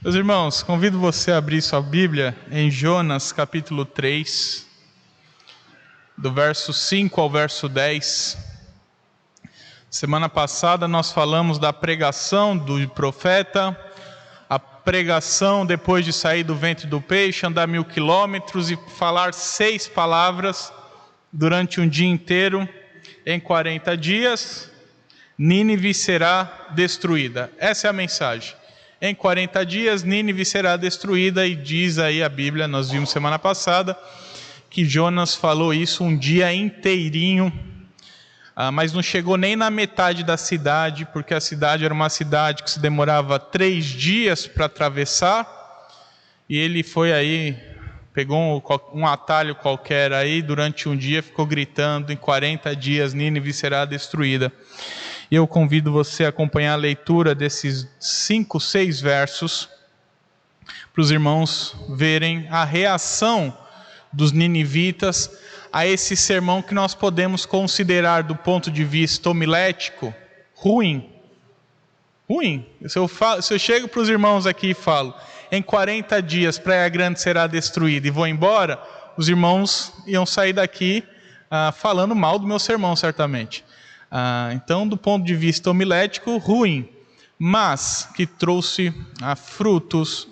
Meus irmãos, convido você a abrir sua Bíblia em Jonas capítulo 3, do verso 5 ao verso 10. Semana passada nós falamos da pregação do profeta, a pregação depois de sair do ventre do peixe, andar 1000 quilômetros e falar 6 palavras durante um dia inteiro. Em 40 dias, Nínive será destruída. Essa é a mensagem. Em 40 dias, Nínive será destruída, e diz aí a Bíblia, nós vimos semana passada, que Jonas falou isso um dia inteirinho, mas não chegou nem na metade da cidade, porque a cidade era uma cidade que se demorava 3 dias para atravessar, e ele foi aí, pegou um atalho qualquer aí, durante um dia ficou gritando, em 40 dias Nínive será destruída. E eu convido você a acompanhar a leitura desses 5, 6 versos, para os irmãos verem a reação dos ninivitas a esse sermão que nós podemos considerar do ponto de vista homilético ruim. Se eu chego para os irmãos aqui e falo, em 40 dias Praia Grande será destruída e vou embora, os irmãos iam sair daqui falando mal do meu sermão, certamente. Então, do ponto de vista homilético, ruim, mas que trouxe frutos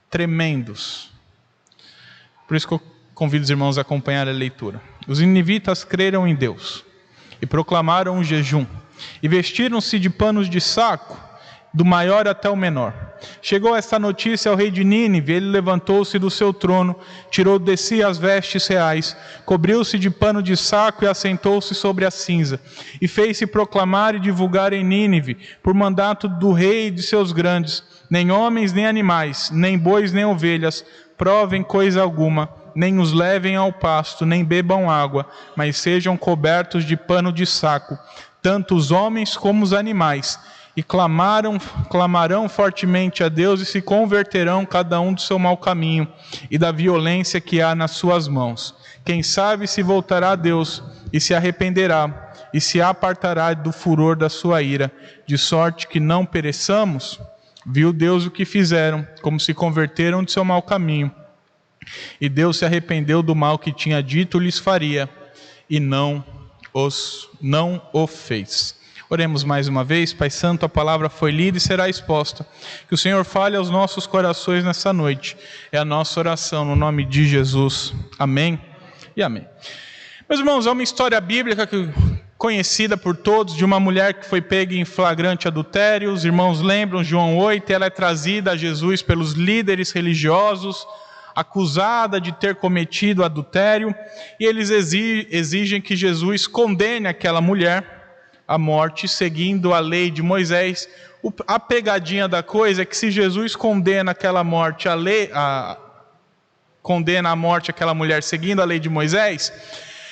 tremendos. Por isso que eu convido os irmãos a acompanhar a leitura. Os ninivitas creram em Deus e proclamaram um jejum, e vestiram-se de panos de saco, do maior até o menor. Chegou esta notícia ao rei de Nínive, ele levantou-se do seu trono, tirou de si as vestes reais, cobriu-se de pano de saco e assentou-se sobre a cinza, e fez-se proclamar e divulgar em Nínive, por mandato do rei e de seus grandes: nem homens nem animais, nem bois nem ovelhas, provem coisa alguma, nem os levem ao pasto, nem bebam água, mas sejam cobertos de pano de saco, tanto os homens como os animais, e clamarão fortemente a Deus e se converterão cada um do seu mau caminho e da violência que há nas suas mãos. Quem sabe se voltará a Deus e se arrependerá e se apartará do furor da sua ira, de sorte que não pereçamos. Viu Deus o que fizeram, como se converteram do seu mau caminho. E Deus se arrependeu do mal que tinha dito lhes faria, e não o fez. Oremos mais uma vez. Pai Santo, a palavra foi lida e será exposta. Que o Senhor fale aos nossos corações nessa noite. É a nossa oração no nome de Jesus. Amém e amém. Meus irmãos, é uma história bíblica conhecida por todos, de uma mulher que foi pega em flagrante adultério. Os irmãos lembram, João 8, ela é trazida a Jesus pelos líderes religiosos, acusada de ter cometido adultério, e eles exigem que Jesus condene aquela mulher à morte, seguindo a lei de Moisés. A pegadinha da coisa é que se Jesus condena aquela morte, condena a morte aquela mulher seguindo a lei de Moisés,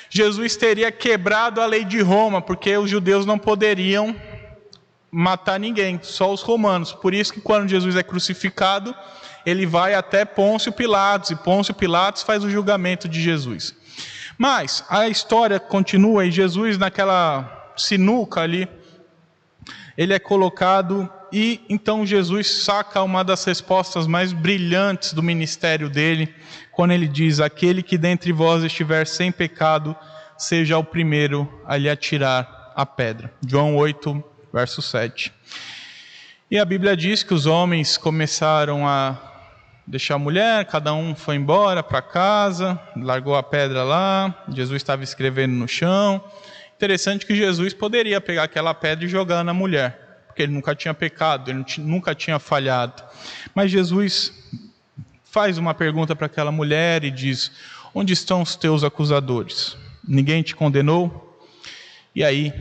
Jesus teria quebrado a lei de Roma, porque os judeus não poderiam matar ninguém, só os romanos. Por isso que quando Jesus é crucificado, ele vai até Pôncio Pilatos, e Pôncio Pilatos faz o julgamento de Jesus. Mas a história continua, e Jesus naquela sinuca ali, ele é colocado, e então Jesus saca uma das respostas mais brilhantes do ministério dele, quando ele diz: aquele que dentre vós estiver sem pecado, seja o primeiro a lhe atirar a pedra. João 8, verso 7. E a Bíblia diz que os homens começaram a deixar a mulher, cada um foi embora para casa, largou a pedra lá, Jesus estava escrevendo no chão. Interessante que Jesus poderia pegar aquela pedra e jogar na mulher, porque ele nunca tinha pecado, ele nunca tinha falhado. Mas Jesus faz uma pergunta para aquela mulher e diz: onde estão os teus acusadores? Ninguém te condenou? E aí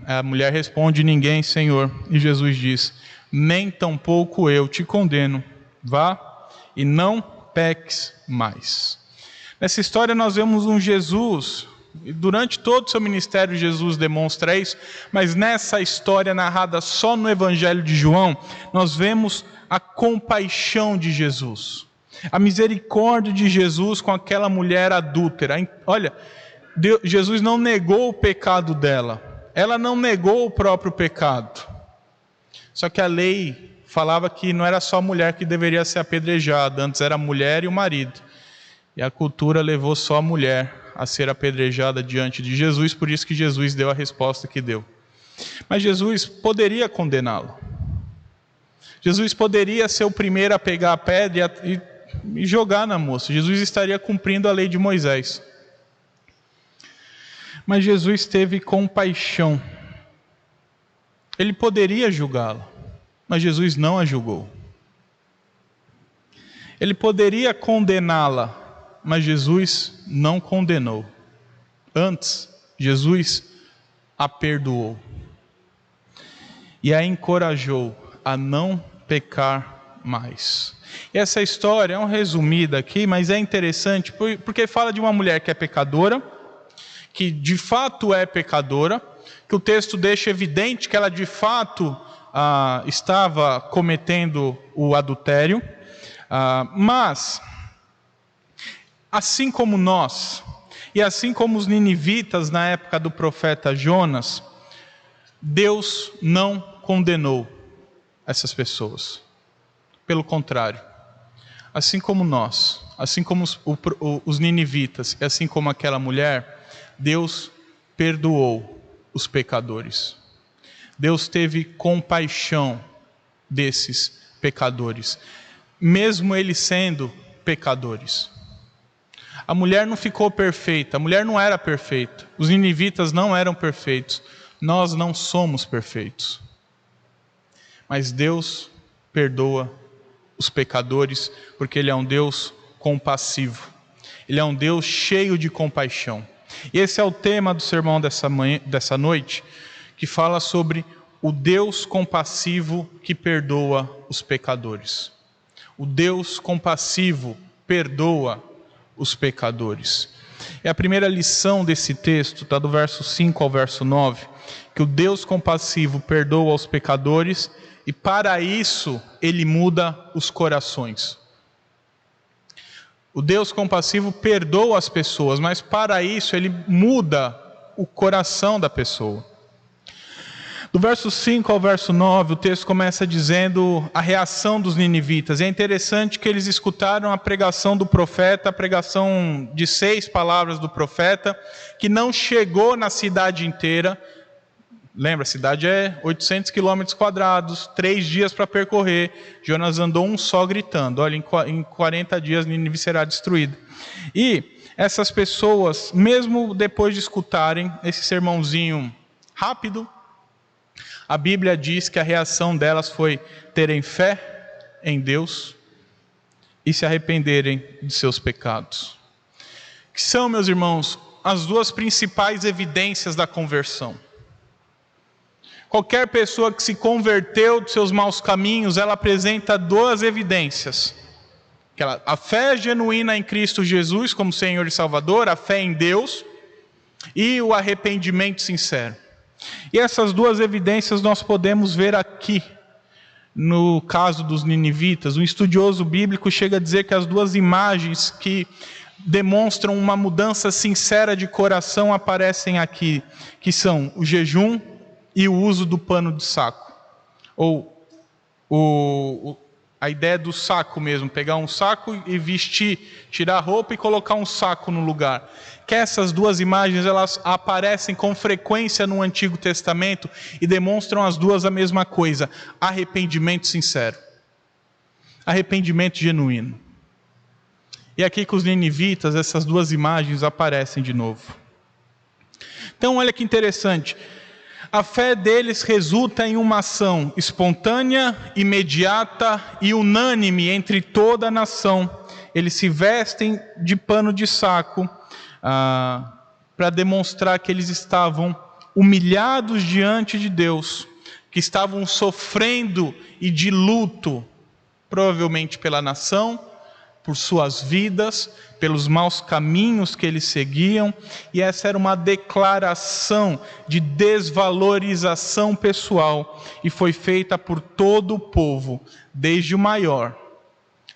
a mulher responde: ninguém, Senhor. E Jesus diz: nem tampouco eu te condeno, vá e não peques mais. Nessa história nós vemos um Jesus, e durante todo o seu ministério Jesus demonstra isso, mas nessa história narrada só no Evangelho de João, nós vemos a compaixão de Jesus, a misericórdia de Jesus com aquela mulher adúltera. Olha, Jesus não negou o pecado dela, ela não negou o próprio pecado. Só que a lei falava que não era só a mulher que deveria ser apedrejada, antes era a mulher e o marido. E a cultura levou só a mulher a ser apedrejada diante de Jesus, por isso que Jesus deu a resposta que deu. Mas Jesus poderia condená-lo. Jesus poderia ser o primeiro a pegar a pedra e jogar na moça. Jesus estaria cumprindo a lei de Moisés. Mas Jesus teve compaixão. Ele poderia julgá-la, mas Jesus não a julgou. Ele poderia condená-la, mas Jesus não condenou. Antes, Jesus a perdoou e a encorajou a não pecar mais. E essa história é uma resumida aqui, mas é interessante porque fala de uma mulher que é pecadora, que de fato é pecadora, que o texto deixa evidente que ela de fato estava cometendo o adultério, mas assim como nós, e assim como os ninivitas na época do profeta Jonas, Deus não condenou essas pessoas. Pelo contrário, assim como nós, assim como os ninivitas, e assim como aquela mulher, Deus perdoou os pecadores. Deus teve compaixão desses pecadores, mesmo eles sendo pecadores. A mulher não ficou perfeita, a mulher não era perfeita, os ninivitas não eram perfeitos, nós não somos perfeitos. Mas Deus perdoa os pecadores, porque Ele é um Deus compassivo. Ele é um Deus cheio de compaixão. E esse é o tema do sermão dessa noite, que fala sobre o Deus compassivo que perdoa os pecadores. O Deus compassivo perdoa os pecadores. E a primeira lição desse texto está do verso 5 ao verso 9, que o Deus compassivo perdoa os pecadores e para isso Ele muda os corações. O Deus compassivo perdoa as pessoas, mas para isso Ele muda o coração da pessoa. Do verso 5 ao verso 9, o texto começa dizendo a reação dos ninivitas. E é interessante que eles escutaram a pregação do profeta, a pregação de 6 palavras do profeta, que não chegou na cidade inteira. Lembra, a cidade é 800 quilômetros quadrados, 3 dias para percorrer. Jonas andou um só gritando, olha, em 40 dias Nínive será destruída. E essas pessoas, mesmo depois de escutarem esse sermãozinho rápido, a Bíblia diz que a reação delas foi terem fé em Deus e se arrependerem de seus pecados. Que são, meus irmãos, as 2 principais evidências da conversão. Qualquer pessoa que se converteu de seus maus caminhos, ela apresenta 2 evidências. A fé genuína em Cristo Jesus como Senhor e Salvador, a fé em Deus e o arrependimento sincero. E essas 2 evidências nós podemos ver aqui, no caso dos ninivitas. Um estudioso bíblico chega a dizer que as 2 imagens que demonstram uma mudança sincera de coração aparecem aqui, que são o jejum e o uso do pano de saco. Ou a ideia do saco mesmo, pegar um saco e vestir, tirar a roupa e colocar um saco no lugar. Que essas 2 imagens elas aparecem com frequência no Antigo Testamento e demonstram as 2 a mesma coisa: arrependimento sincero, arrependimento genuíno. E aqui com os ninivitas essas 2 imagens aparecem de novo. Então olha que interessante, a fé deles resulta em uma ação espontânea, imediata e unânime entre toda a nação. Eles se vestem de pano de saco, para demonstrar que eles estavam humilhados diante de Deus, que estavam sofrendo e de luto, provavelmente pela nação, por suas vidas, pelos maus caminhos que eles seguiam, e essa era uma declaração de desvalorização pessoal, e foi feita por todo o povo, desde o maior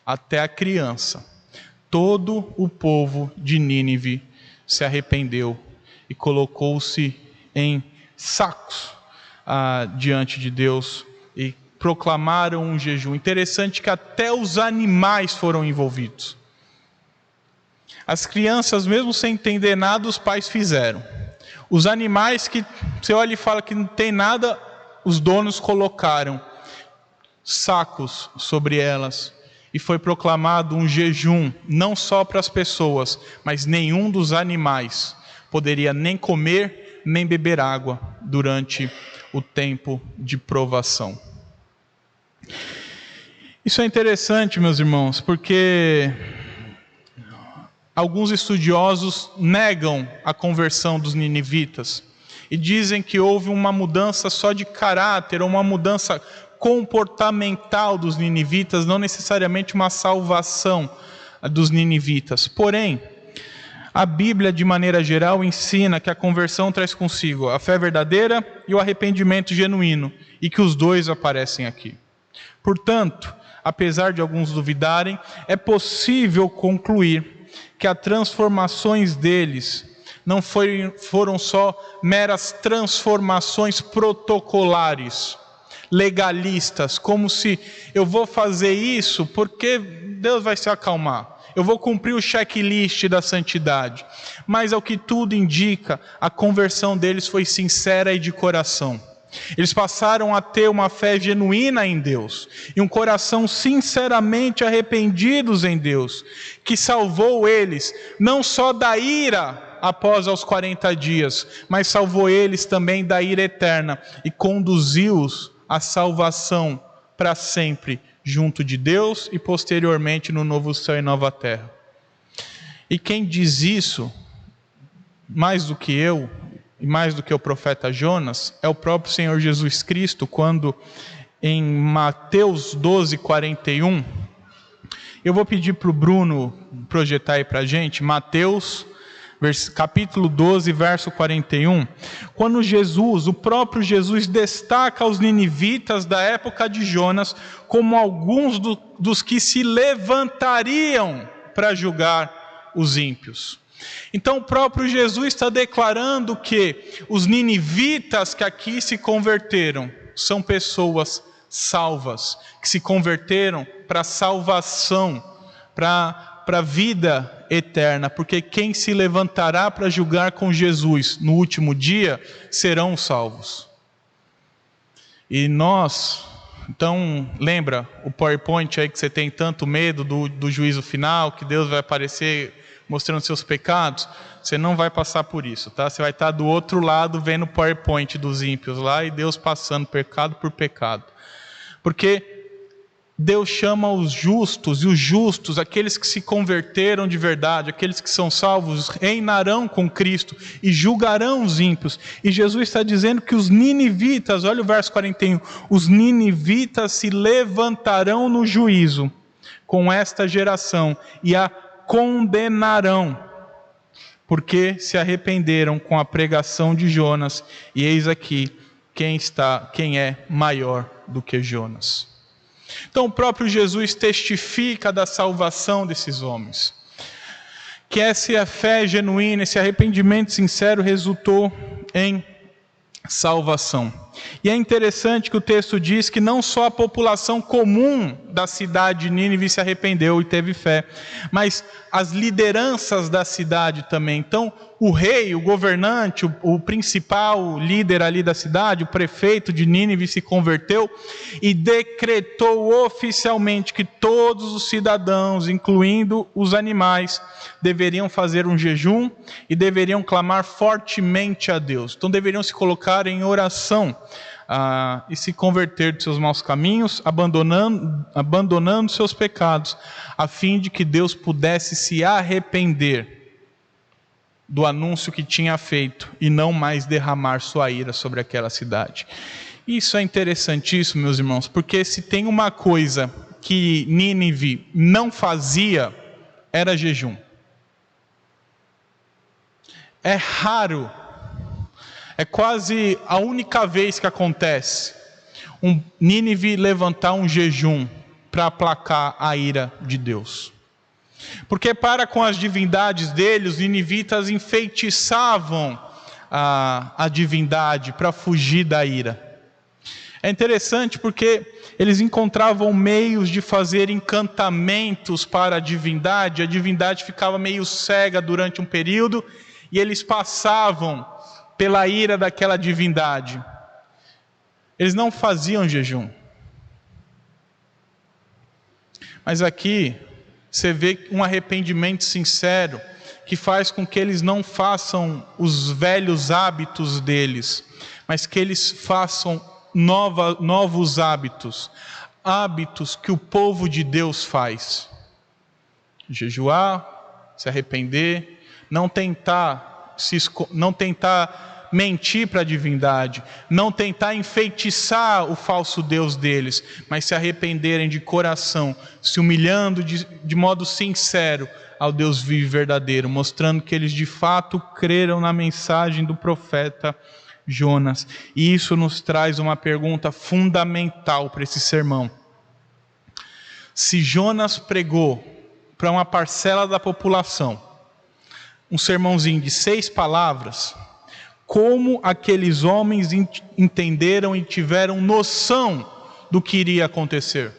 até a criança. Todo o povo de Nínive se arrependeu e colocou-se em sacos diante de Deus e proclamaram um jejum. Interessante que até os animais foram envolvidos. As crianças, mesmo sem entender nada, os pais fizeram. Os animais que você olha e fala que não tem nada, os donos colocaram sacos sobre elas. E foi proclamado um jejum, não só para as pessoas, mas nenhum dos animais poderia nem comer, nem beber água durante o tempo de provação. Isso é interessante, meus irmãos, porque alguns estudiosos negam a conversão dos ninivitas e dizem que houve uma mudança só de caráter, ou uma mudança comportamental dos ninivitas, não necessariamente uma salvação dos ninivitas. Porém, a Bíblia, de maneira geral, ensina que a conversão traz consigo a fé verdadeira e o arrependimento genuíno, e que os dois aparecem aqui. Portanto, apesar de alguns duvidarem, é possível concluir que as transformações deles não foram só meras transformações protocolares, legalistas, como se eu vou fazer isso porque Deus vai se acalmar. Eu vou cumprir o checklist da santidade. Mas ao que tudo indica, a conversão deles foi sincera e de coração. Eles passaram a ter uma fé genuína em Deus e um coração sinceramente arrependidos em Deus, que salvou eles não só da ira após aos 40 dias, mas salvou eles também da ira eterna e conduziu-os à salvação para sempre, junto de Deus e posteriormente no novo céu e nova terra. E quem diz isso, mais do que eu, e mais do que o profeta Jonas, é o próprio Senhor Jesus Cristo, quando em Mateus 12:41, eu vou pedir para o Bruno projetar aí para a gente, Mateus capítulo 12, verso 41, quando Jesus, o próprio Jesus, destaca os ninivitas da época de Jonas como alguns dos que se levantariam para julgar os ímpios. Então o próprio Jesus está declarando que os ninivitas que aqui se converteram são pessoas salvas, que se converteram para a salvação, para a vida eterna, porque quem se levantará para julgar com Jesus no último dia serão salvos. E nós, então, lembra o PowerPoint aí que você tem tanto medo do juízo final, que Deus vai aparecer mostrando seus pecados? Você não vai passar por isso, tá? Você vai estar do outro lado vendo o PowerPoint dos ímpios lá e Deus passando pecado por pecado. Porque Deus chama os justos, e os justos, aqueles que se converteram de verdade, aqueles que são salvos, reinarão com Cristo e julgarão os ímpios. E Jesus está dizendo que os ninivitas, olha o verso 41, os ninivitas se levantarão no juízo com esta geração e a condenarão, porque se arrependeram com a pregação de Jonas, e eis aqui quem é maior do que Jonas. Então o próprio Jesus testifica da salvação desses homens, que essa fé genuína, esse arrependimento sincero resultou em salvação. E é interessante que o texto diz que não só a população comum da cidade de Nínive se arrependeu e teve fé, mas as lideranças da cidade também. Então o rei, o governante, o principal líder ali da cidade, o prefeito de Nínive se converteu e decretou oficialmente que todos os cidadãos, incluindo os animais, deveriam fazer um jejum e deveriam clamar fortemente a Deus. Então deveriam se colocar em oração e se converter de seus maus caminhos, abandonando seus pecados, a fim de que Deus pudesse se arrepender do anúncio que tinha feito e não mais derramar sua ira sobre aquela cidade. Isso é interessantíssimo, meus irmãos, porque se tem uma coisa que Nínive não fazia, era jejum. É raro, é quase a única vez que acontece Nínive levantar um jejum para aplacar a ira de Deus. Porque para com as divindades dele, os ninivitas enfeitiçavam a divindade para fugir da ira. É interessante porque eles encontravam meios de fazer encantamentos para a divindade ficava meio cega durante um período, e eles passavam pela ira daquela divindade. Eles não faziam jejum. Mas aqui você vê um arrependimento sincero, que faz com que eles não façam os velhos hábitos deles, mas que eles façam novos hábitos que o povo de Deus faz: jejuar, se arrepender, não tentar mentir para a divindade, não tentar enfeitiçar o falso Deus deles, mas se arrependerem de coração, se humilhando de modo sincero ao Deus vivo e verdadeiro, mostrando que eles de fato creram na mensagem do profeta Jonas. E isso nos traz uma pergunta fundamental para esse sermão. Se Jonas pregou para uma parcela da população um sermãozinho de 6 palavras, como aqueles homens entenderam e tiveram noção do que iria acontecer?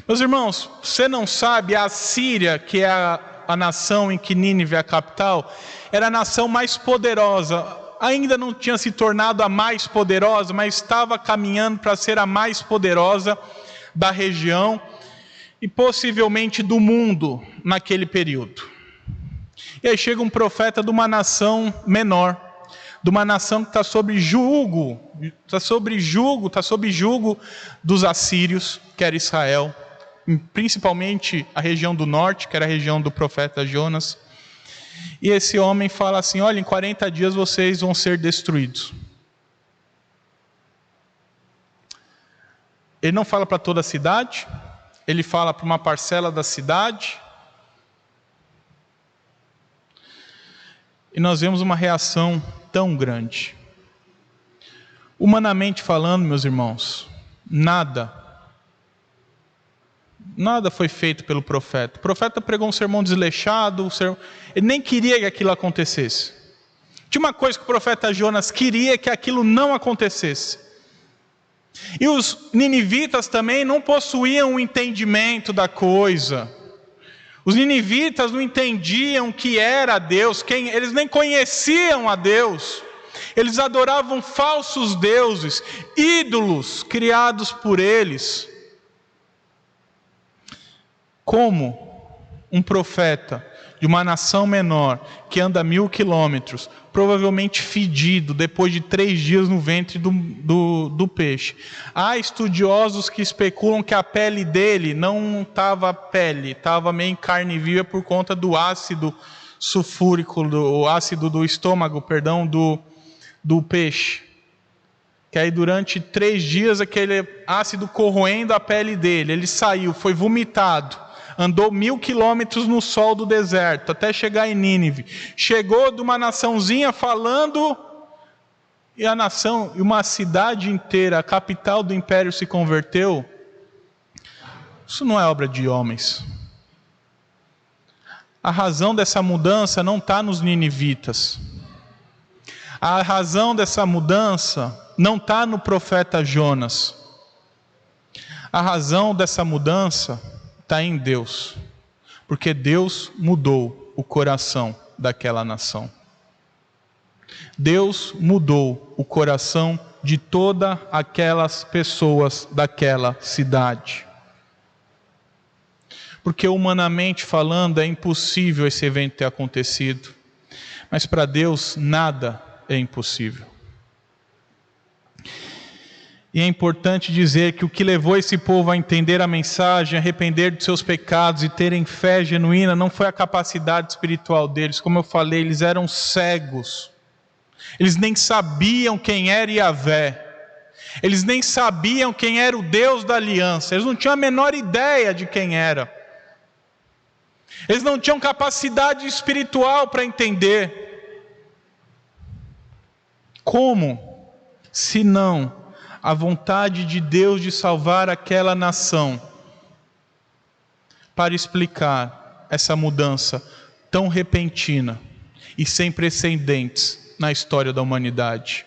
Meus irmãos, você não sabe, a Síria, que é a nação em que Nínive é a capital, era a nação mais poderosa. Ainda não tinha se tornado a mais poderosa, mas estava caminhando para ser a mais poderosa da região e possivelmente do mundo naquele período. E aí chega um profeta de uma nação menor, de uma nação que está sob jugo dos assírios, que era Israel, principalmente a região do norte, que era a região do profeta Jonas. E esse homem fala assim: olha, em 40 dias vocês vão ser destruídos. Ele não fala para toda a cidade, ele fala para uma parcela da cidade. E nós vemos uma reação tão grande. Humanamente falando, meus irmãos, nada foi feito pelo profeta. O profeta pregou um sermão desleixado, ele nem queria que aquilo acontecesse. Tinha uma coisa que o profeta Jonas queria, que aquilo não acontecesse. E os ninivitas também não possuíam o entendimento da coisa. Os ninivitas não entendiam que era Deus, eles nem conheciam a Deus. Eles adoravam falsos deuses, ídolos criados por eles. Como um profeta de uma nação menor, que anda 1000 quilômetros, provavelmente fedido, depois de 3 dias no ventre do peixe. Há estudiosos que especulam que a pele dele não estava pele, estava meio em carne viva por conta do ácido sulfúrico, o ácido do estômago, do peixe. Que aí durante 3 dias aquele ácido corroendo a pele dele, ele saiu, foi vomitado. Andou 1000 quilômetros no sol do deserto, até chegar em Nínive. Chegou de uma naçãozinha falando, e uma cidade inteira, a capital do império, se converteu. Isso não é obra de homens. A razão dessa mudança não está nos ninivitas. A razão dessa mudança não está no profeta Jonas. A razão dessa mudança está em Deus, porque Deus mudou o coração daquela nação. Deus mudou o coração de todas aquelas pessoas daquela cidade. Porque humanamente falando é impossível esse evento ter acontecido, mas para Deus nada é impossível. E é importante dizer que o que levou esse povo a entender a mensagem, a arrepender dos seus pecados e terem fé genuína, não foi a capacidade espiritual deles. Como eu falei, eles eram cegos. Eles nem sabiam quem era Yahvé. Eles nem sabiam quem era o Deus da aliança. Eles não tinham a menor ideia de quem era. Eles não tinham capacidade espiritual para entender. Como? Se não a vontade de Deus de salvar aquela nação, para explicar essa mudança tão repentina e sem precedentes na história da humanidade.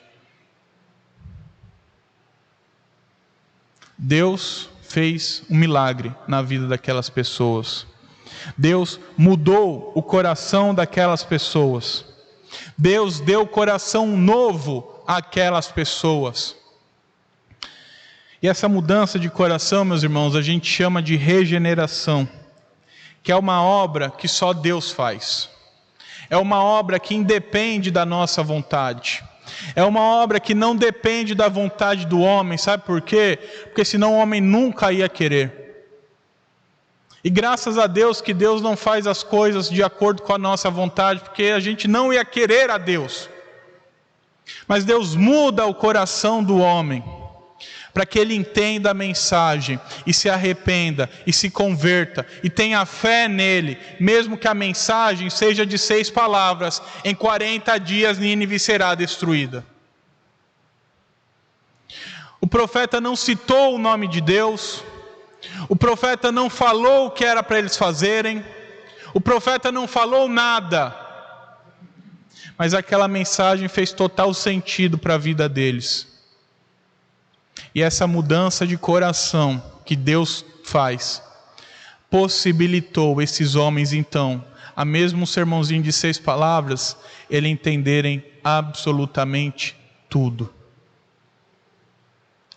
Deus fez um milagre na vida daquelas pessoas. Deus mudou o coração daquelas pessoas. Deus deu coração novo àquelas pessoas. E essa mudança de coração, meus irmãos, a gente chama de regeneração, que é uma obra que só Deus faz. É uma obra que independe da nossa vontade. É uma obra que não depende da vontade do homem, sabe por quê? Porque senão o homem nunca ia querer. E graças a Deus que Deus não faz as coisas de acordo com a nossa vontade, porque a gente não ia querer a Deus. Mas Deus muda o coração do homem, para que ele entenda a mensagem, e se arrependa, e se converta, e tenha fé nele, mesmo que a mensagem seja de 6 palavras, em 40 dias Nínive será destruída. O profeta não citou o nome de Deus, o profeta não falou o que era para eles fazerem, o profeta não falou nada, mas aquela mensagem fez total sentido para a vida deles. E essa mudança de coração que Deus faz, possibilitou esses homens então, a mesmo um sermãozinho de 6 palavras, eles entenderem absolutamente tudo.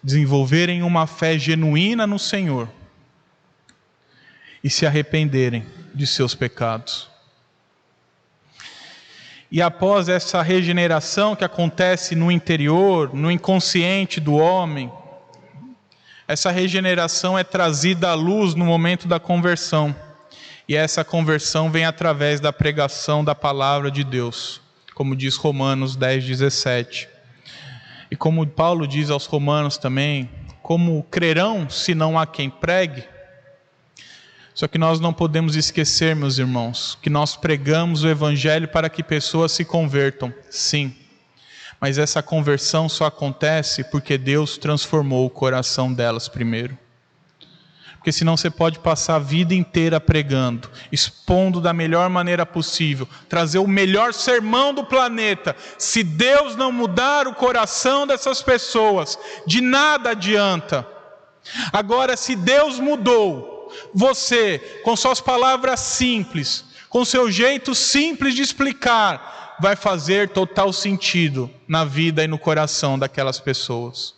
Desenvolverem uma fé genuína no Senhor e se arrependerem de seus pecados. E após essa regeneração que acontece no interior, no inconsciente do homem, essa regeneração é trazida à luz no momento da conversão. E essa conversão vem através da pregação da palavra de Deus, como diz Romanos 10:17. E como Paulo diz aos Romanos também, como crerão se não há quem pregue? Só que nós não podemos esquecer, meus irmãos, que nós pregamos o Evangelho para que pessoas se convertam, sim. Mas essa conversão só acontece porque Deus transformou o coração delas primeiro. Porque senão você pode passar a vida inteira pregando, expondo da melhor maneira possível, trazer o melhor sermão do planeta. Se Deus não mudar o coração dessas pessoas, de nada adianta. Agora, se Deus mudou, você, com suas palavras simples, com seu jeito simples de explicar, vai fazer total sentido na vida e no coração daquelas pessoas.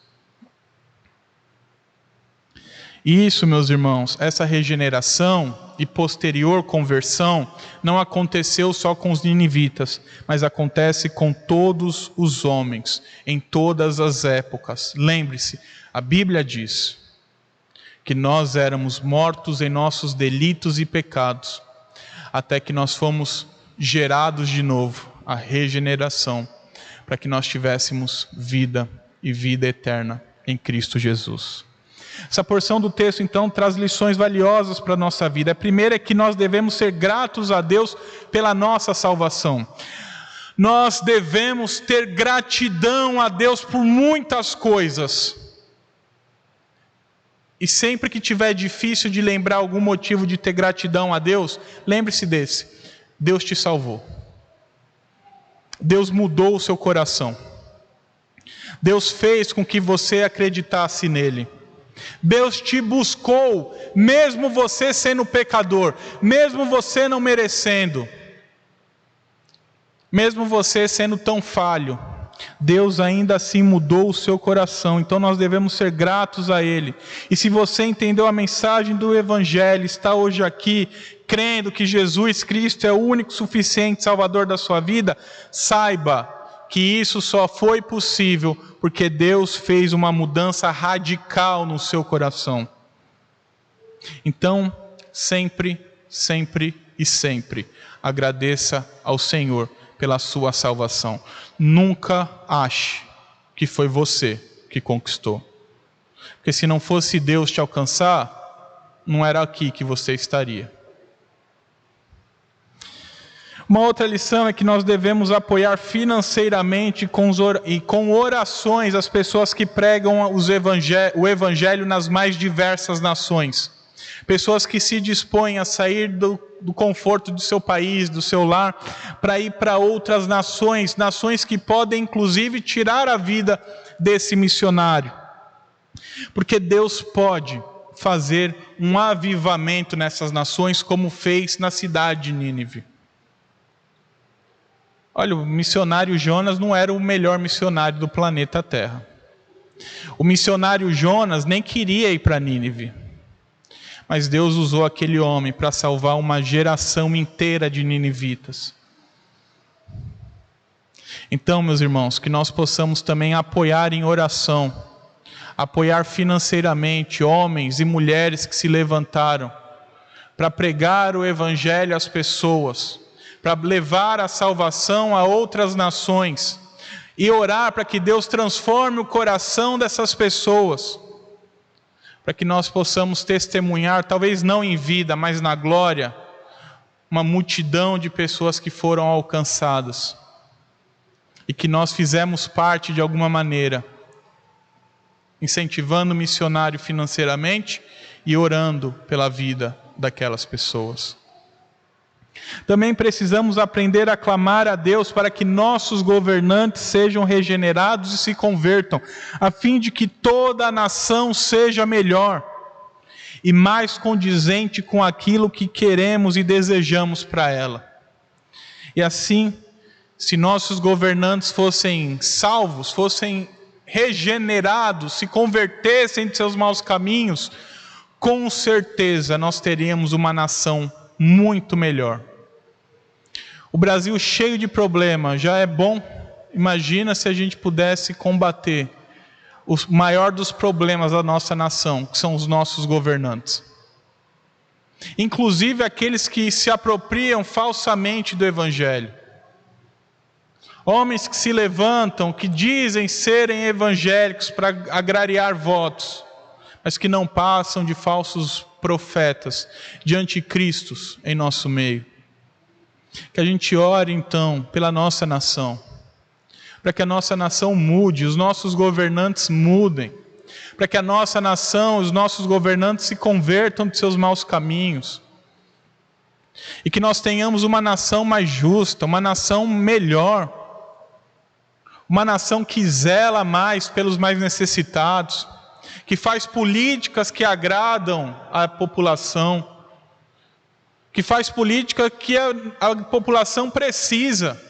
E isso, meus irmãos, essa regeneração e posterior conversão não aconteceu só com os ninivitas, mas acontece com todos os homens, em todas as épocas. Lembre-se, a Bíblia diz que nós éramos mortos em nossos delitos e pecados, até que nós fomos gerados de novo, a regeneração, para que nós tivéssemos vida e vida eterna em Cristo Jesus. Essa porção do texto então traz lições valiosas para a nossa vida. A primeira é que nós devemos ser gratos a Deus pela nossa salvação. Nós devemos ter gratidão a Deus por muitas coisas. E sempre que tiver difícil de lembrar algum motivo de ter gratidão a Deus, lembre-se desse: Deus te salvou. Deus mudou o seu coração. Deus fez com que você acreditasse nele. Deus te buscou, mesmo você sendo pecador, mesmo você não merecendo, mesmo você sendo tão falho, Deus ainda assim mudou o seu coração. Então nós devemos ser gratos a Ele. E se você entendeu a mensagem do Evangelho, está hoje aqui crendo que Jesus Cristo é o único suficiente Salvador da sua vida, saiba que isso só foi possível porque Deus fez uma mudança radical no seu coração. Então, sempre, sempre e sempre, agradeça ao Senhor pela sua salvação. Nunca ache que foi você que conquistou. Porque se não fosse Deus te alcançar, não era aqui que você estaria. Uma outra lição é que nós devemos apoiar financeiramente e com orações as pessoas que pregam o Evangelho nas mais diversas nações. Pessoas que se dispõem a sair do conforto do seu país, do seu lar, para ir para outras nações, nações que podem inclusive tirar a vida desse missionário. Porque Deus pode fazer um avivamento nessas nações, como fez na cidade de Nínive. Olha, o missionário Jonas não era o melhor missionário do planeta Terra. O missionário Jonas nem queria ir para Nínive. Mas Deus usou aquele homem para salvar uma geração inteira de ninivitas. Então, meus irmãos, que nós possamos também apoiar em oração, apoiar financeiramente homens e mulheres que se levantaram para pregar o evangelho às pessoas, para levar a salvação a outras nações e orar para que Deus transforme o coração dessas pessoas, para que nós possamos testemunhar, talvez não em vida, mas na glória, uma multidão de pessoas que foram alcançadas e que nós fizemos parte de alguma maneira, incentivando o missionário financeiramente e orando pela vida daquelas pessoas. Também precisamos aprender a clamar a Deus para que nossos governantes sejam regenerados e se convertam, a fim de que toda a nação seja melhor e mais condizente com aquilo que queremos e desejamos para ela. E assim, se nossos governantes fossem salvos, fossem regenerados, se convertessem de seus maus caminhos, com certeza nós teríamos uma nação muito melhor. O Brasil cheio de problemas já é bom. Imagina se a gente pudesse combater o maior dos problemas da nossa nação, que são os nossos governantes. Inclusive aqueles que se apropriam falsamente do Evangelho. Homens que se levantam, que dizem serem evangélicos para agrariar votos, mas que não passam de falsos profetas, de anticristos em nosso meio. Que a gente ore então pela nossa nação, para que a nossa nação mude, os nossos governantes mudem, para que a nossa nação, os nossos governantes se convertam de seus maus caminhos, e que nós tenhamos uma nação mais justa, uma nação melhor, uma nação que zela mais pelos mais necessitados, que faz políticas que agradam a população, que faz política que a população precisa,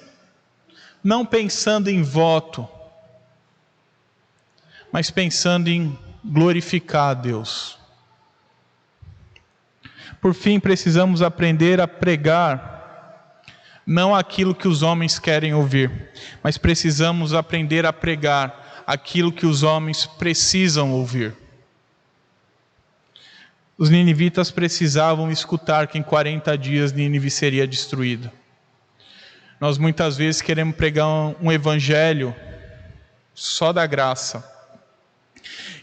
não pensando em voto, mas pensando em glorificar a Deus. Por fim, precisamos aprender a pregar, não aquilo que os homens querem ouvir, mas precisamos aprender a pregar aquilo que os homens precisam ouvir. Os ninivitas precisavam escutar que em 40 dias Nínive seria destruída. Nós muitas vezes queremos pregar um evangelho só da graça.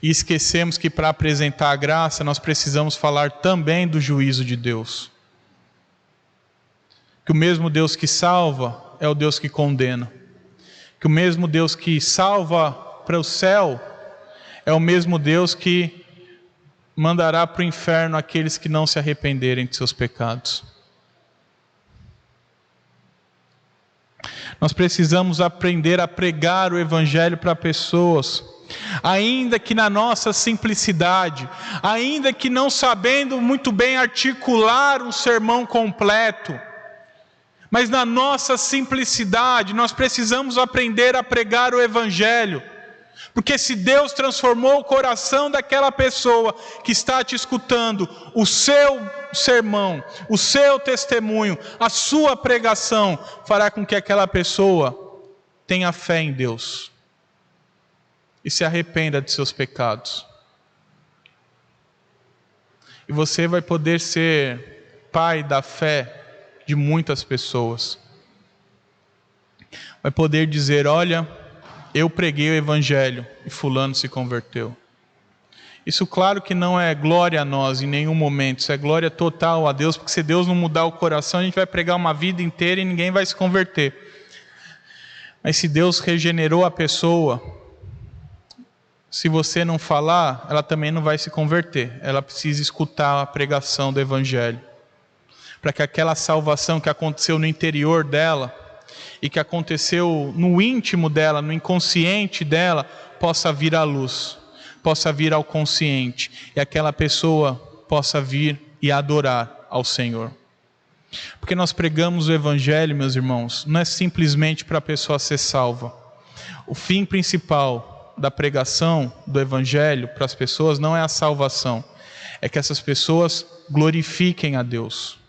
E esquecemos que para apresentar a graça nós precisamos falar também do juízo de Deus. Que o mesmo Deus que salva é o Deus que condena. Que o mesmo Deus que salva para o céu é o mesmo Deus que mandará para o inferno aqueles que não se arrependerem de seus pecados. Nós precisamos aprender a pregar o evangelho para pessoas, ainda que na nossa simplicidade, ainda que não sabendo muito bem articular um sermão completo, mas na nossa simplicidade nós precisamos aprender a pregar o evangelho. Porque se Deus transformou o coração daquela pessoa que está te escutando, o seu sermão, o seu testemunho, a sua pregação, fará com que aquela pessoa tenha fé em Deus e se arrependa de seus pecados. E você vai poder ser pai da fé de muitas pessoas. Vai poder dizer: olha, eu preguei o evangelho e fulano se converteu. Isso claro que não é glória a nós em nenhum momento, isso é glória total a Deus, porque se Deus não mudar o coração, a gente vai pregar uma vida inteira e ninguém vai se converter. Mas se Deus regenerou a pessoa, se você não falar, ela também não vai se converter. Ela precisa escutar a pregação do Evangelho, para que aquela salvação que aconteceu no interior dela e que aconteceu no íntimo dela, no inconsciente dela, possa vir à luz, possa vir ao consciente, e aquela pessoa possa vir e adorar ao Senhor. Porque nós pregamos o Evangelho, meus irmãos, não é simplesmente para a pessoa ser salva. O fim principal da pregação do Evangelho para as pessoas não é a salvação, é que essas pessoas glorifiquem a Deus.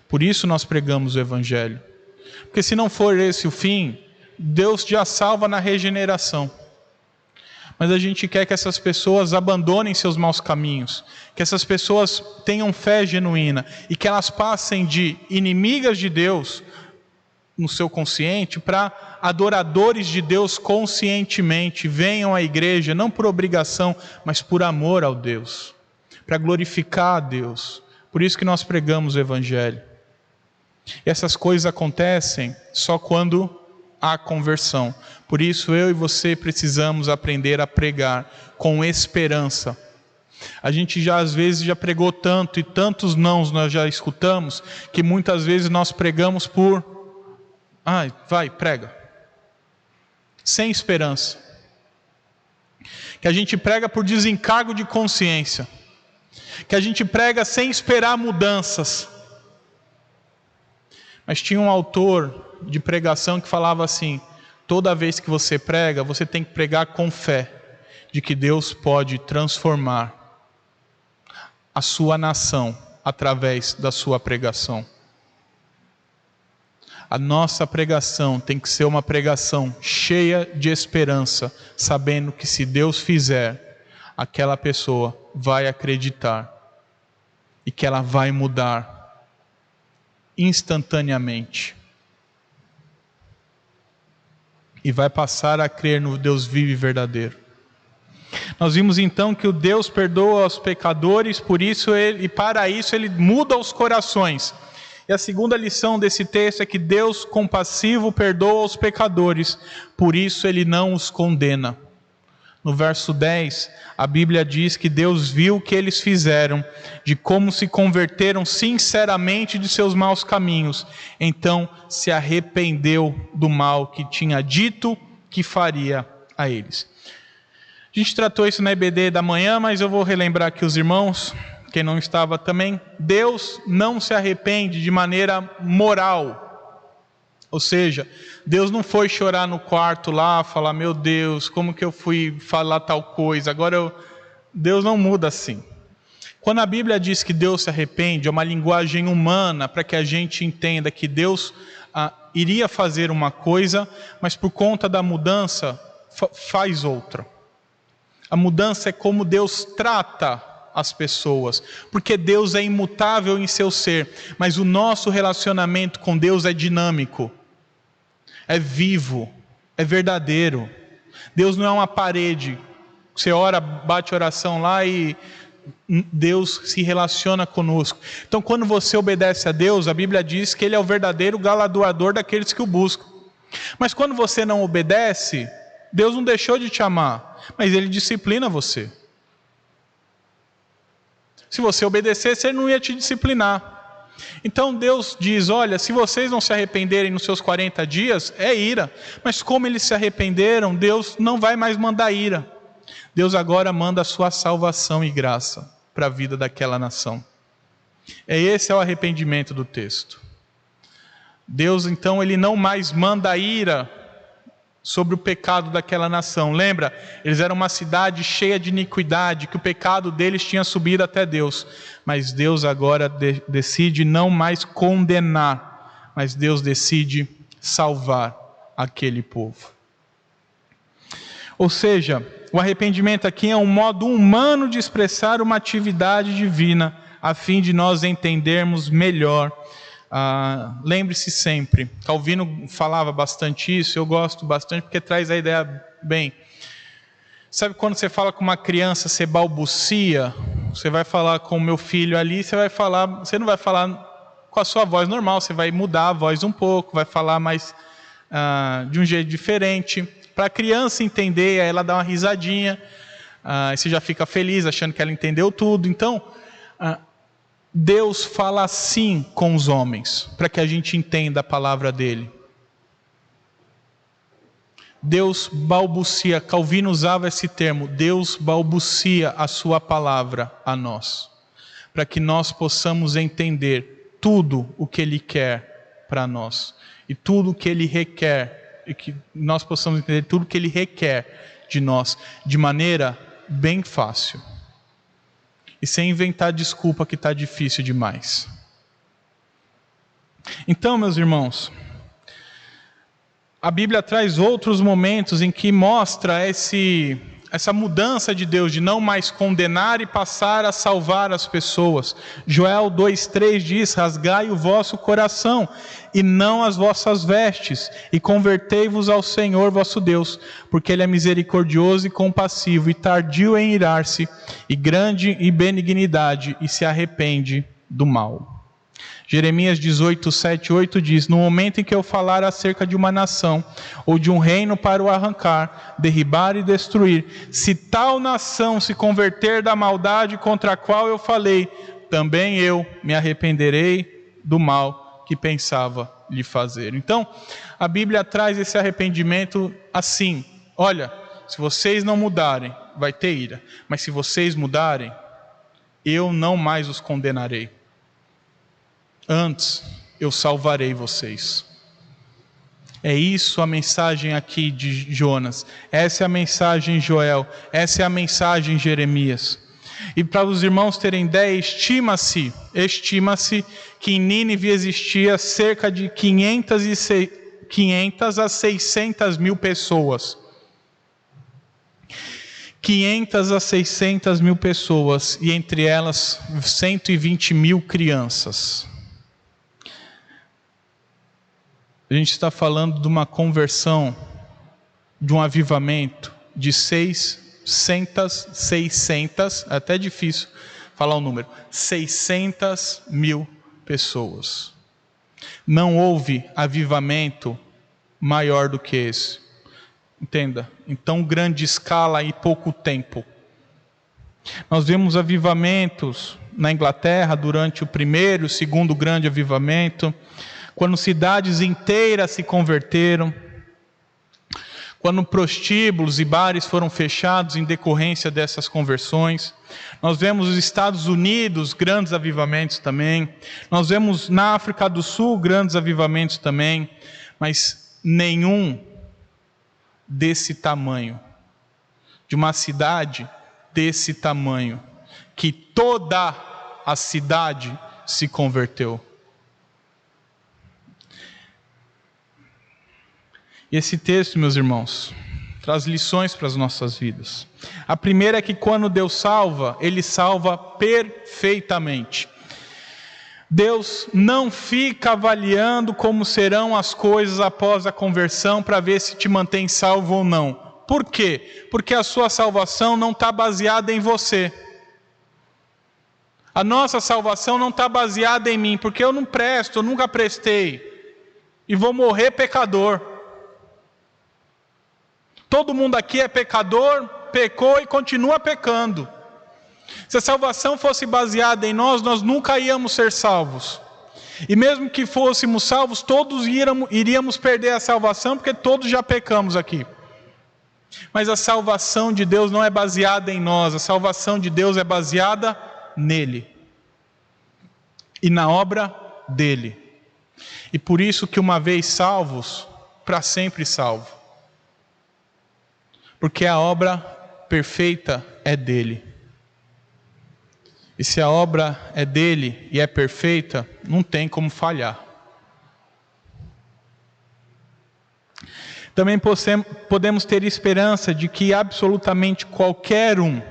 Por isso nós pregamos o Evangelho. Porque se não for esse o fim, Deus já salva na regeneração. Mas a gente quer que essas pessoas abandonem seus maus caminhos, que essas pessoas tenham fé genuína e que elas passem de inimigas de Deus no seu consciente para adoradores de Deus conscientemente. Venham à igreja não por obrigação, mas por amor ao Deus, para glorificar a Deus. Por isso que nós pregamos o Evangelho. E essas coisas acontecem só quando há conversão. Por isso eu e você precisamos aprender a pregar com esperança. A gente já às vezes já pregou tanto e tantos nãos nós já escutamos, que muitas vezes nós pregamos por vai, prega, sem esperança. Que a gente prega por desencargo de consciência, que a gente prega sem esperar mudanças. Mas tinha um autor de pregação que falava assim: toda vez que você prega, você tem que pregar com fé de que Deus pode transformar a sua nação através da sua pregação. A nossa pregação tem que ser uma pregação cheia de esperança, sabendo que se Deus fizer, aquela pessoa vai acreditar e que ela vai mudar instantaneamente e vai passar a crer no Deus vivo e verdadeiro. Nós vimos então que o Deus perdoa os pecadores, por isso e para isso ele muda os corações. E a segunda lição desse texto é que Deus compassivo perdoa os pecadores, por isso ele não os condena. No verso 10, a Bíblia diz que Deus viu o que eles fizeram, de como se converteram sinceramente de seus maus caminhos. Então se arrependeu do mal que tinha dito que faria a eles. A gente tratou isso na EBD da manhã, mas eu vou relembrar aqui os irmãos, quem não estava também. Deus não se arrepende de maneira moral. Ou seja, Deus não foi chorar no quarto lá, falar: meu Deus, como que eu fui falar tal coisa? Deus não muda assim. Quando a Bíblia diz que Deus se arrepende, é uma linguagem humana para que a gente entenda que Deus iria fazer uma coisa, mas por conta da mudança faz outra. A mudança é como Deus trata as pessoas, porque Deus é imutável em seu ser, mas o nosso relacionamento com Deus é dinâmico, é vivo, é verdadeiro. Deus não é uma parede, você ora, bate oração lá e Deus se relaciona conosco. Então quando você obedece a Deus, a Bíblia diz que Ele é o verdadeiro galardoador daqueles que o buscam. Mas quando você não obedece, Deus não deixou de te amar, mas Ele disciplina você. Se você obedecesse, Ele não ia te disciplinar. Então Deus diz: olha, se vocês não se arrependerem nos seus 40 dias, é ira. Mas como eles se arrependeram, Deus não vai mais mandar ira. Deus agora manda a sua salvação e graça para a vida daquela nação. Esse é o arrependimento do texto. Deus então, Ele não mais manda ira sobre o pecado daquela nação. Lembra? Eles eram uma cidade cheia de iniquidade, que o pecado deles tinha subido até Deus. Mas Deus agora decide não mais condenar, mas Deus decide salvar aquele povo. Ou seja, o arrependimento aqui é um modo humano de expressar uma atividade divina, a fim de nós entendermos melhor. Lembre-se sempre, Calvino falava bastante isso, eu gosto bastante porque traz a ideia bem. Sabe quando você fala com uma criança, você balbucia? Você vai falar com o meu filho ali, você não vai falar com a sua voz normal, você vai mudar a voz um pouco, vai falar mais de um jeito diferente. para a criança entender, aí ela dá uma risadinha, aí você já fica feliz achando que ela entendeu tudo. Então, Deus fala assim com os homens, para que a gente entenda a palavra dele. Deus balbucia, Calvino usava esse termo, Deus balbucia a sua palavra a nós, para que nós possamos entender tudo o que Ele quer para nós, e tudo o que Ele requer, e que nós possamos entender tudo o que Ele requer de nós, de maneira bem fácil, e sem inventar desculpa que está difícil demais. Então, meus irmãos, a Bíblia traz outros momentos em que mostra essa mudança de Deus, de não mais condenar e passar a salvar as pessoas. Joel 2,3 diz: rasgai o vosso coração e não as vossas vestes, e convertei-vos ao Senhor vosso Deus, porque Ele é misericordioso e compassivo, e tardio em irar-se, e grande em benignidade, e se arrepende do mal. Jeremias 18, 7, 8 diz: no momento em que eu falar acerca de uma nação, ou de um reino para o arrancar, derribar e destruir, se tal nação se converter da maldade contra a qual eu falei, também eu me arrependerei do mal que pensava lhe fazer. Então, a Bíblia traz esse arrependimento assim: olha, se vocês não mudarem, vai ter ira, mas se vocês mudarem, eu não mais os condenarei. Antes, eu salvarei vocês. É isso a mensagem aqui de Jonas. Essa é a mensagem em Joel. Essa é a mensagem em Jeremias. E para os irmãos terem ideia, estima-se que em Nínive existia cerca de 500 a 600 mil pessoas. 500 a 600 mil pessoas, e entre elas 120 mil crianças. A gente está falando de uma conversão, de um avivamento de 600, é até difícil falar o número, 600 mil pessoas. Não houve avivamento maior do que esse. Entenda, em tão grande escala e pouco tempo. Nós vemos avivamentos na Inglaterra durante o primeiro e o segundo grande avivamento, quando cidades inteiras se converteram, quando prostíbulos e bares foram fechados em decorrência dessas conversões. Nós vemos nos Estados Unidos grandes avivamentos também, nós vemos na África do Sul grandes avivamentos também, mas nenhum desse tamanho, de uma cidade desse tamanho, que toda a cidade se converteu. E esse texto, meus irmãos, traz lições para as nossas vidas. A primeira é que quando Deus salva, Ele salva perfeitamente. Deus não fica avaliando como serão as coisas após a conversão para ver se te mantém salvo ou não. Por quê? Porque a sua salvação não está baseada em você. A nossa salvação não está baseada em mim, porque eu não presto, eu nunca prestei, e vou morrer pecador. Todo mundo aqui é pecador, pecou e continua pecando. Se a salvação fosse baseada em nós, nós nunca íamos ser salvos. E mesmo que fôssemos salvos, todos iríamos perder a salvação, porque todos já pecamos aqui. Mas a salvação de Deus não é baseada em nós, a salvação de Deus é baseada nele e na obra dele. E por isso que uma vez salvos, para sempre salvo. Porque a obra perfeita é dele. E se a obra é dele e é perfeita, não tem como falhar. Também podemos ter esperança de que absolutamente qualquer um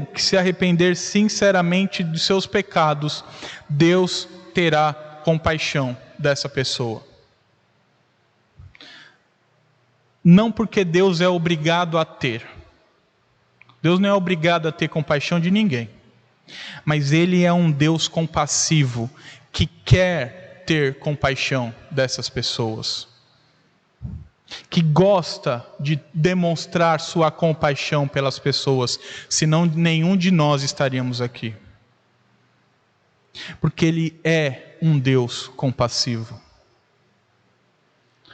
que se arrepender sinceramente de seus pecados, Deus terá compaixão dessa pessoa. Não porque Deus é obrigado a ter. Deus não é obrigado a ter compaixão de ninguém. Mas Ele é um Deus compassivo, que quer ter compaixão dessas pessoas. que gosta de demonstrar sua compaixão pelas pessoas, senão nenhum de nós estaríamos aqui. Porque Ele é um Deus compassivo.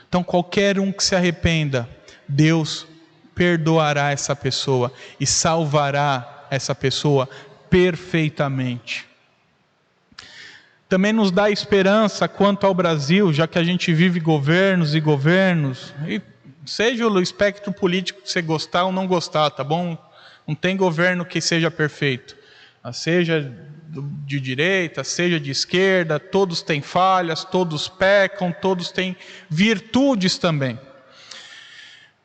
Então qualquer um que se arrependa, Deus perdoará essa pessoa e salvará essa pessoa perfeitamente. Também nos dá esperança quanto ao Brasil, já que a gente vive governos e governos, e seja o espectro político que você gostar ou não gostar, tá bom? Não tem governo que seja perfeito. Seja de direita, seja de esquerda, todos têm falhas, todos pecam, todos têm virtudes também.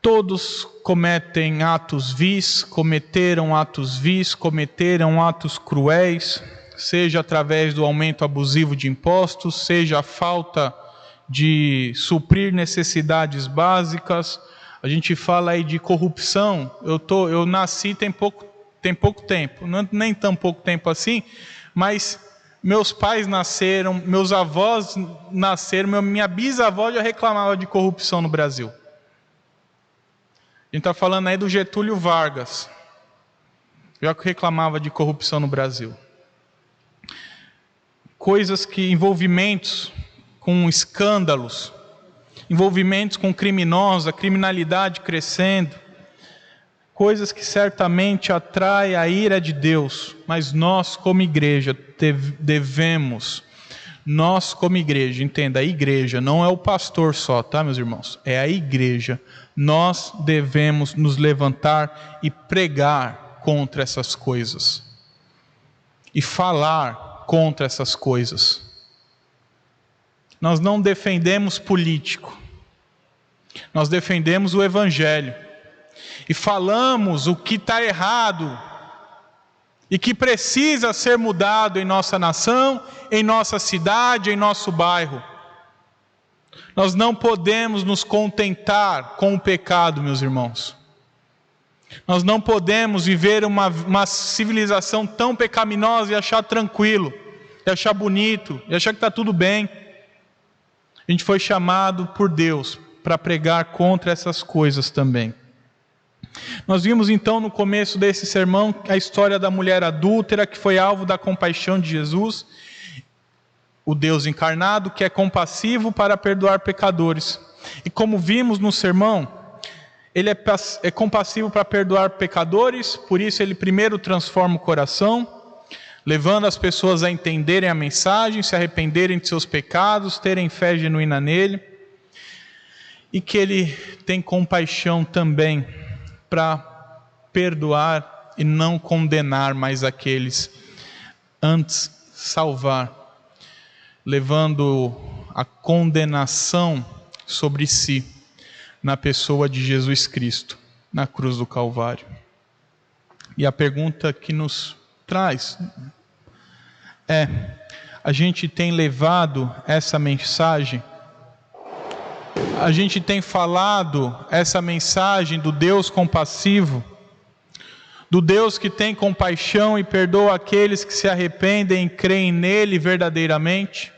Todos cometem atos vis, cometeram atos cruéis, seja através do aumento abusivo de impostos, seja a falta de suprir necessidades básicas. A gente fala aí de corrupção. Eu nasci tem pouco tempo, nem tão pouco tempo assim, mas meus pais nasceram, meus avós nasceram, minha bisavó já reclamava de corrupção no Brasil. A gente está falando aí do Getúlio Vargas, já que reclamava de corrupção no Brasil. Envolvimentos com escândalos, envolvimentos com criminosos, a criminalidade crescendo, coisas que certamente atraem a ira de Deus, mas nós como igreja entenda, a igreja, não é o pastor só, tá, meus irmãos? É a igreja. Nós devemos nos levantar e pregar contra essas coisas. E falar contra essas coisas. Nós não defendemos político. Nós defendemos o Evangelho. E falamos o que está errado e que precisa ser mudado em nossa nação, em nossa cidade, em nosso bairro. Nós não podemos nos contentar com o pecado, meus irmãos. Nós não podemos viver uma civilização tão pecaminosa e achar tranquilo, e achar bonito, e achar que está tudo bem. A gente foi chamado por Deus para pregar contra essas coisas também. Nós vimos então no começo desse sermão a história da mulher adúltera que foi alvo da compaixão de Jesus, o Deus encarnado que é compassivo para perdoar pecadores. E como vimos no sermão, Ele é compassivo para perdoar pecadores, por isso Ele primeiro transforma o coração, levando as pessoas a entenderem a mensagem, se arrependerem de seus pecados, terem fé genuína nele, e que Ele tem compaixão também para perdoar e não condenar mais aqueles, antes salvar, levando a condenação sobre si, na pessoa de Jesus Cristo, na cruz do Calvário. E a pergunta que nos traz é: a gente tem levado essa mensagem? A gente tem falado essa mensagem do Deus compassivo, do Deus que tem compaixão e perdoa aqueles que se arrependem e creem nele verdadeiramente?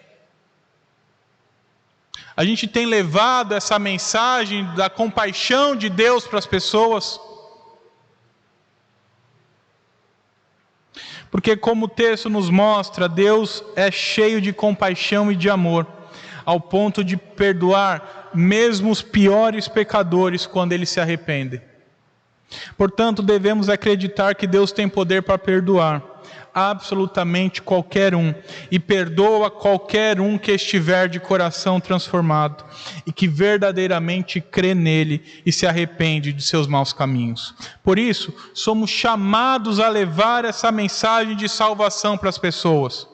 A gente tem levado essa mensagem da compaixão de Deus para as pessoas? Porque como o texto nos mostra, Deus é cheio de compaixão e de amor, ao ponto de perdoar mesmo os piores pecadores quando eles se arrependem. Portanto, devemos acreditar que Deus tem poder para perdoar absolutamente qualquer um, e perdoa qualquer um que estiver de coração transformado e que verdadeiramente crê nele e se arrepende de seus maus caminhos. Por isso, somos chamados a levar essa mensagem de salvação para as pessoas.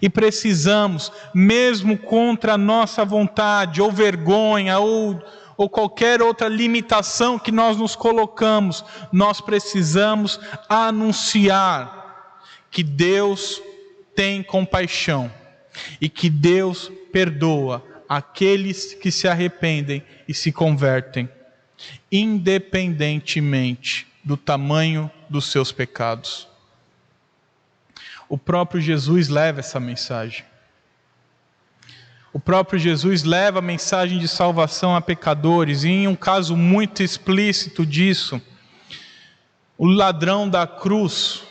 E precisamos, mesmo contra a nossa vontade, ou vergonha, ou qualquer outra limitação que nós nos colocamos, nós precisamos anunciar que Deus tem compaixão e que Deus perdoa aqueles que se arrependem e se convertem, independentemente do tamanho dos seus pecados. O próprio Jesus leva essa mensagem. O próprio Jesus leva a mensagem de salvação a pecadores, e em um caso muito explícito disso, o ladrão da cruz,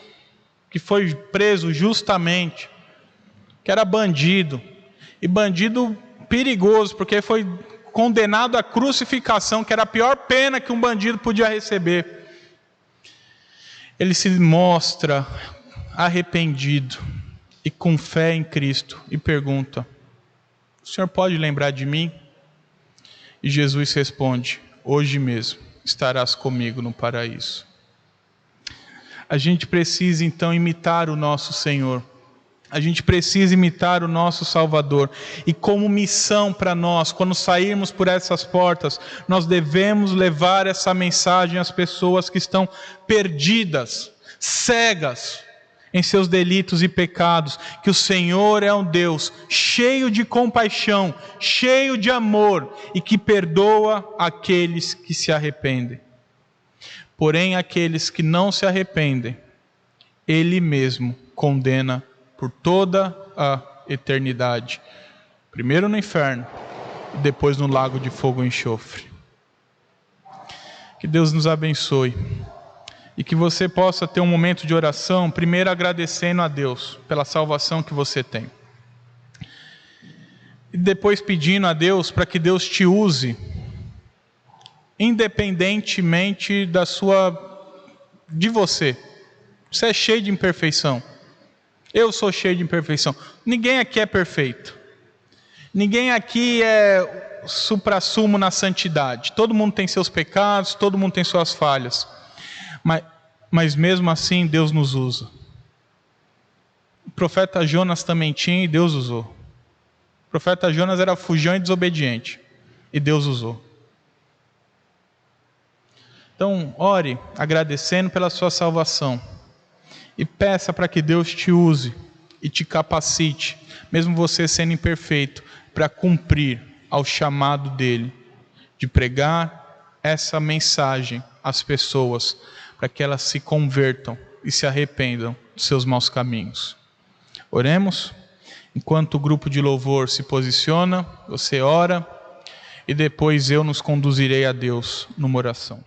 que foi preso justamente, que era bandido, e bandido perigoso, porque foi condenado à crucificação, que era a pior pena que um bandido podia receber. Ele se mostra arrependido e com fé em Cristo e pergunta: o Senhor pode lembrar de mim? E Jesus responde: hoje mesmo estarás comigo no paraíso. A gente precisa então imitar o nosso Senhor. A gente precisa imitar o nosso Salvador. E como missão para nós, quando sairmos por essas portas, nós devemos levar essa mensagem às pessoas que estão perdidas, cegas em seus delitos e pecados, que o Senhor é um Deus cheio de compaixão, cheio de amor e que perdoa aqueles que se arrependem. Porém, aqueles que não se arrependem, Ele mesmo condena por toda a eternidade, primeiro no inferno e depois no lago de fogo e enxofre. Que Deus nos abençoe e que você possa ter um momento de oração, primeiro agradecendo a Deus pela salvação que você tem, e depois pedindo a Deus para que Deus te use, independentemente de você. Você é cheio de imperfeição. Eu sou cheio de imperfeição. Ninguém aqui é perfeito. Ninguém aqui é suprassumo na santidade. Todo mundo tem seus pecados, todo mundo tem suas falhas. Mas mesmo assim Deus nos usa. O profeta Jonas também tinha e Deus usou. O profeta Jonas era fujão e desobediente. E Deus usou. Então, ore agradecendo pela sua salvação. E peça para que Deus te use e te capacite, mesmo você sendo imperfeito, para cumprir ao chamado dEle, de pregar essa mensagem às pessoas, para que elas se convertam e se arrependam dos seus maus caminhos. Oremos? Enquanto o grupo de louvor se posiciona, você ora, e depois eu nos conduzirei a Deus numa oração.